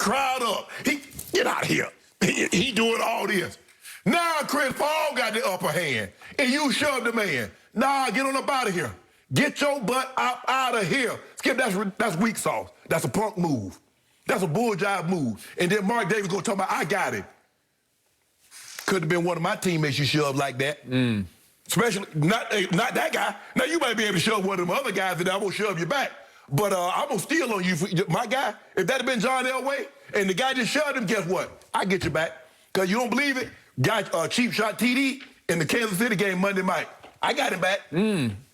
crowd up. Get out of here. He doing all this. Now Chris Paul got the upper hand, and you shoved the man. Nah, get on up out of here. Get your butt out of here. Skip, that's weak sauce. That's a punk move. That's a bull jive move. And then Mark Davis gonna talk about, I got him. Could have been one of my teammates you shoved like that. Especially, not that guy. Now, you might be able to shove one of them other guys, and I won't shove you back. But I'm going to steal on you. My guy, if that had been John Elway, and the guy just shoved him, guess what? I get you back. Because you don't believe it? Got cheap shot TD in the Kansas City game Monday night. I got him back.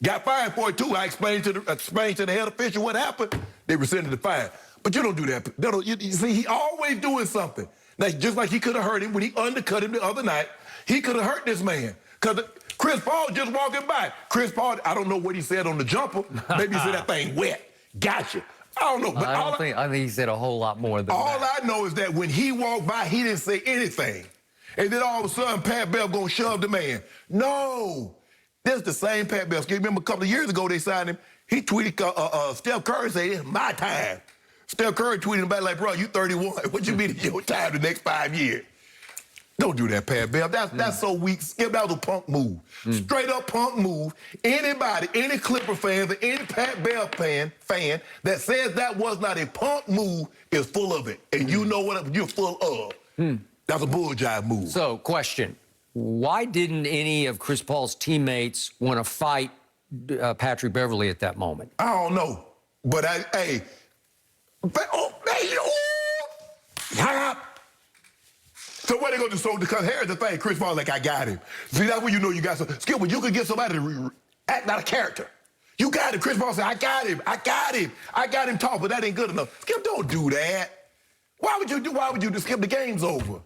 Got fined for it, too. I explained to the head official what happened. They rescinded the fine. But you don't do that. You see, he always doing something. Now, just like he could have hurt him when he undercut him the other night, he could have hurt this man. Because Chris Paul just walking by. Chris Paul, I don't know what he said on the jumper. Maybe he said that thing wet. Gotcha. I don't know. But I think he said a whole lot more than that. All I know is that when he walked by, he didn't say anything. And then all of a sudden, Pat Bev gonna shove the man. No. This is the same Pat Bev. You remember a couple of years ago they signed him. He tweeted Steph Curry saying, it's my time. Steph Curry tweeted him back like, bro, you 31. What you mean it's your time the next 5 years? Don't do that, Pat Bev. That's so weak. Skip, that was a punk move. Straight up punk move. Anybody, any Clipper fans or any Pat Bev fan that says that was not a punk move is full of it. And you know what you're full of. That's a bull jive move. So, question. Why didn't any of Chris Paul's teammates want to fight Patrick Beverley at that moment? I don't know. But so what they gonna do? So because here's the thing, Chris Paul like, I got him. See, that's when you know you got some. Skip, when you can get somebody to act out of character. You got it. Chris Paul said, I got him. I got him. I got him talk, but that ain't good enough. Skip, don't do that. Why would you do Skip, the game's over.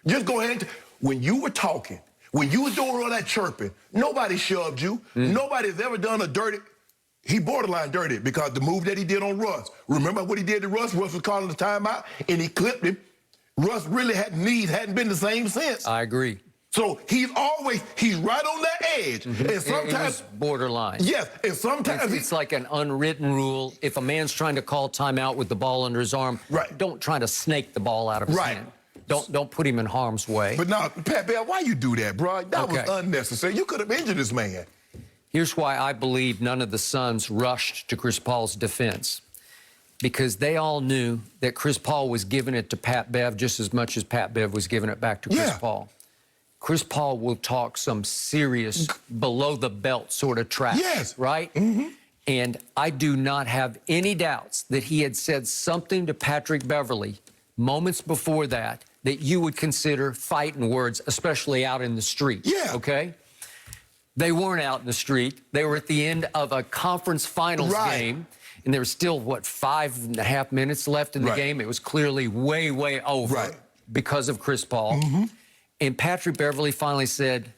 Just go ahead and when you were talking, when you was doing all that chirping, nobody shoved you. Nobody's ever done a dirty. He borderline dirty because the move that he did on Russ. Remember what he did to Russ? Russ was calling the timeout, and he clipped him. Russ really hadn't been the same since. I agree. So he's right on that edge. And sometimes it was borderline. Yes, and sometimes it's like an unwritten rule. If a man's trying to call timeout with the ball under his arm, don't try to snake the ball out of his hand. Don't put him in harm's way. But now, Pat Bev, why you do that, bro? That was unnecessary. You could have injured this man. Here's why I believe none of the Suns rushed to Chris Paul's defense. Because they all knew that Chris Paul was giving it to Pat Bev just as much as Pat Bev was giving it back to Chris Paul. Chris Paul will talk some serious below-the-belt sort of trash, right? And I do not have any doubts that he had said something to Patrick Beverley moments before that you would consider fighting words, especially out in the street, okay? They weren't out in the street. They were at the end of a conference finals game. And there was still, what, 5.5 minutes left in the game. It was clearly way, way over because of Chris Paul. And Patrick Beverley finally said,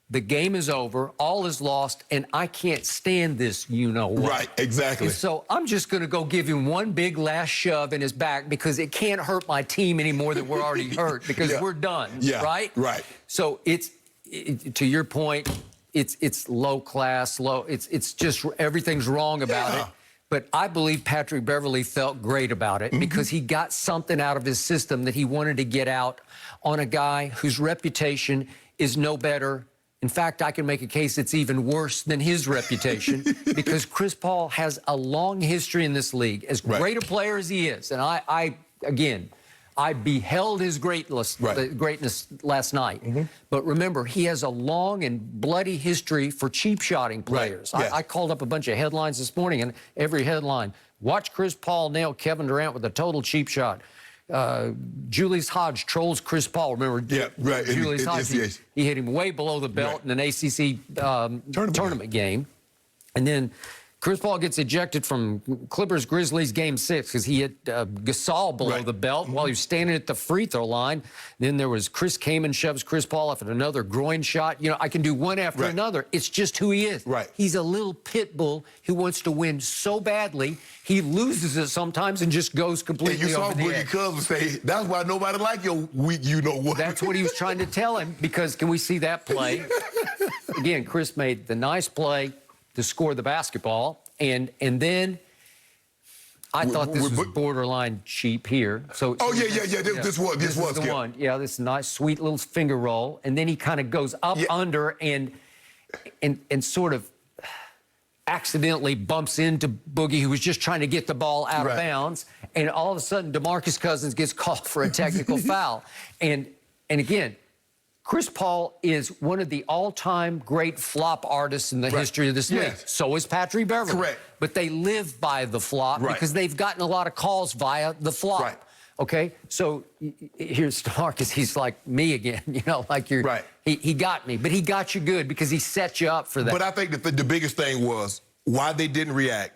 the game is over, all is lost, and I can't stand this, you know what. Right, exactly. And so I'm just going to go give him one big last shove in his back because it can't hurt my team any more than we're already hurt because we're done, right? Right. So to your point, it's low class, it's just everything's wrong about it. But I believe Patrick Beverley felt great about it because he got something out of his system that he wanted to get out on a guy whose reputation is no better. In fact, I can make a case it's even worse than his reputation because Chris Paul has a long history in this league, as great a player as he is. And I beheld his greatness last night. But remember, he has a long and bloody history for cheap-shotting players. I called up a bunch of headlines this morning, and every headline, watch Chris Paul nail Kevin Durant with a total cheap shot. Julius Hodge trolls Chris Paul. Remember, Julius Hodge, he hit him way below the belt in an ACC tournament game. And then Chris Paul gets ejected from Clippers-Grizzlies Game 6 because he hit Gasol below the belt while he was standing at the free throw line. Then there was Chris Kaman shoves Chris Paul off at another groin shot. You know, I can do one after another. It's just who he is. He's a little pit bull who wants to win so badly, he loses it sometimes and just goes completely over the edge. And you saw Boogie Cousins say, that's why nobody like your weak you-know-what. That's what he was trying to tell him because can we see that play? Again, Chris made the nice play to score the basketball. And then I thought this was borderline cheap here. So oh, yeah. This was the Skip. one. Yeah, this nice, sweet little finger roll. And then he kind of goes up under and sort of accidentally bumps into Boogie, who was just trying to get the ball out of bounds. And all of a sudden, DeMarcus Cousins gets called for a technical foul. And again, Chris Paul is one of the all-time great flop artists in the history of this league. So is Patrick Beverley. Correct. But they live by the flop because they've gotten a lot of calls via the flop. Okay, so here's DeMarcus. He's like me again, you know, like you're. He got me, but he got you good because he set you up for that. But I think that the biggest thing was why they didn't react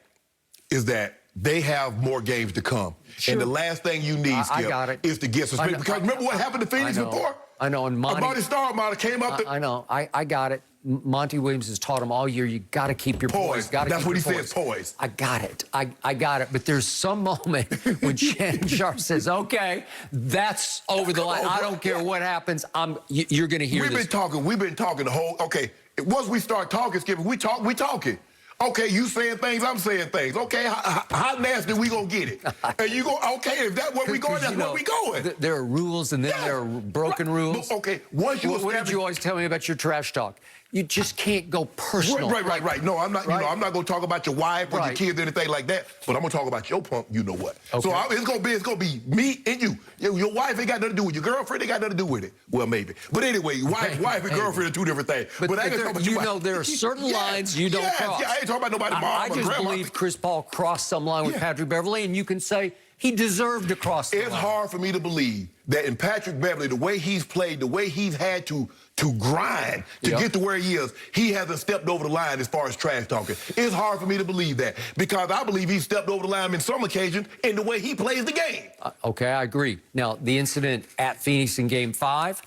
is that they have more games to come. And the last thing you need, Skip, is to get suspended. Because remember what happened to Phoenix before? I know, and Monty Starminer came up. I know, I got it. Monty Williams has taught him all year, you got to keep your poise. That's what he says, poise. I got it. I got it. But there's some moment when Shannon Sharp says, okay, that's over the line. I don't care what happens. You're going to hear this. We've been talking the whole, okay, once we start talking, Skip, we talking. Okay, you saying things, I'm saying things. Okay, how nasty we gonna get it? And you go, okay, if that's where we going, that's where we going. There are rules and then there are broken rules. Okay, once you what did you always tell me about your trash talk? You just can't go personal. Right. No, I'm not. You know, I'm not gonna talk about your wife or your kids or anything like that. But I'm gonna talk about your punk. You know what? Okay. So it's gonna be me and you. Your wife ain't got nothing to do with it. Your girlfriend ain't got nothing to do with it. Well, maybe. But anyway, wife and girlfriend are two different things. But I ain't talking about you know, there are certain lines you don't cross. Yeah, I ain't talking about nobody's mom I or just grandma. believe Chris Paul crossed some line with Patrick Beverley, and you can say he deserved to cross the line. It's hard for me to believe that in Patrick Beverley, the way he's played, the way he's had to grind to get to where he is, he hasn't stepped over the line as far as trash talking. It's hard for me to believe that because I believe he stepped over the line in some occasions in the way he plays the game. Okay, I agree. Now, the incident at Phoenix in Game 5,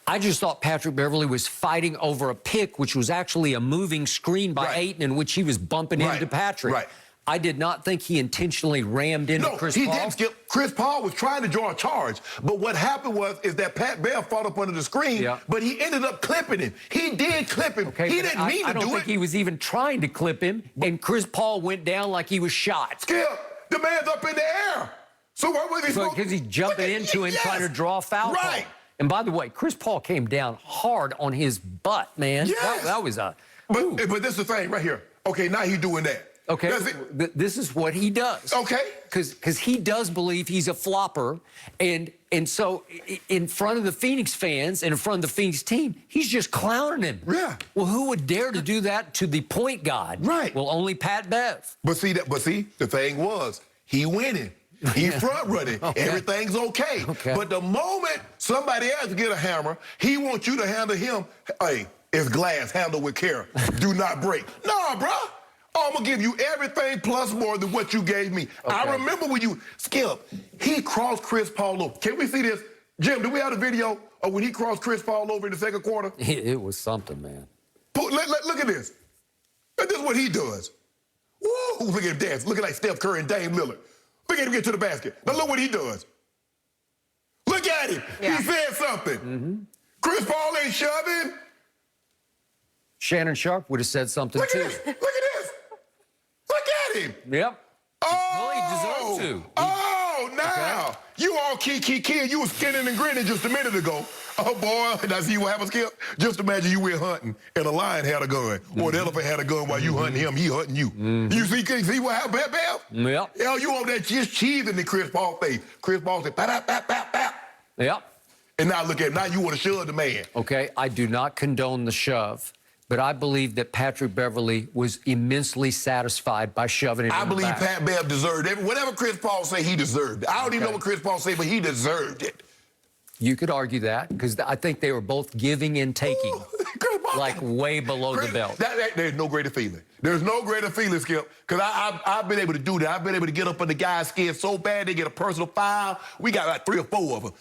I just thought Patrick Beverley was fighting over a pick, which was actually a moving screen by Ayton in which he was bumping into Patrick. I did not think he intentionally rammed into Chris Paul. No, he didn't, Skip. Chris Paul was trying to draw a charge. But what happened is that Pat Bev fought up under the screen, but he ended up clipping him. He did clip him. Okay, he didn't mean to do it. I don't think he was even trying to clip him, and Chris Paul went down like he was shot. Skip, the man's up in the air. So what was he supposed to do? Because he's jumping into him, trying to draw a foul call. And by the way, Chris Paul came down hard on his butt, man. That was a... But this is the thing right here. Okay, now he's doing that. Okay, this is what he does. Okay. Because he does believe he's a flopper. And so in front of the Phoenix fans and in front of the Phoenix team, he's just clowning him. Yeah. Well, who would dare to do that to the point guard? Right. Well, only Pat Bev. But see, the thing was, he winning. He's front running. Everything's okay. But the moment somebody else get a hammer, he wants you to handle him. Hey, it's glass, handle with care. Do not break. Nah, bro. I'm going to give you everything plus more than what you gave me. I remember when you, Skip, he crossed Chris Paul over. Can we see this? Jim, do we have a video of when he crossed Chris Paul over in the second quarter? It was something, man. Look at this. This is what he does. Woo, look at him dance. Look at like Steph Curry and Dame Lillard. Look at him get to the basket. Now look what he does. Look at him. He said something. Chris Paul ain't shoving. Shannon Sharp would have said something too. Look at this. Look at him. Yep. Oh. Well, he deserved to. Now. You all kid. You was skinning and grinning just a minute ago. Oh, boy. Now see what happens, Skip? Just imagine you went hunting and a lion had a gun or an elephant had a gun while you hunting him. He hunting you. You see what happened, Bev? Yep. Hell, you over there just cheesing the Chris Paul face. Chris Paul said, bap. Yep. And now look at him. Now you want to shove the man. Okay, I do not condone the shove. But I believe that Patrick Beverley was immensely satisfied by shoving it in the back. I believe Pat Bev deserved it. Whatever Chris Paul say, he deserved it. I don't even know what Chris Paul say, but he deserved it. You could argue that, because I think they were both giving and taking, like way below the belt. There's no greater feeling. There's no greater feeling, Skip, because I've been able to do that. I've been able to get up on the guy's skin so bad they get a personal foul. We got like 3 or 4 of them.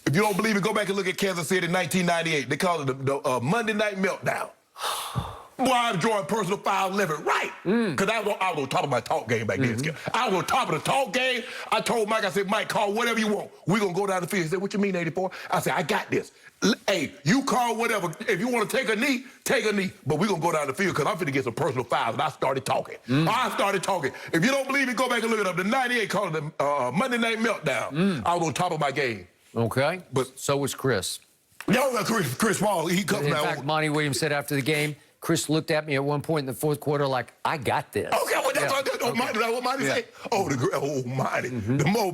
If you don't believe it, go back and look at Kansas City in 1998. They call it the Monday Night Meltdown. Boy, I enjoyed personal foul living right. Because I was on top of my talk game back then, Skip. I was on top of the talk game. I told Mike, I said, Mike, call whatever you want. We're going to go down the field. He said, what you mean, 84? I said, I got this. Hey, you call whatever. If you want to take a knee, take a knee. But we're going to go down the field because I'm finna get some personal fouls. And I started talking. I started talking. If you don't believe me, go back and look it up. The 98 called it the Monday Night Meltdown. I was on top of my game. Okay. But so was Chris. No, Chris Paul, he comes In down. fact, Monty Williams said after the game, Chris looked at me at one point in the fourth quarter like, I got this. Okay, well, that's what Monty said. Oh, Monty. The more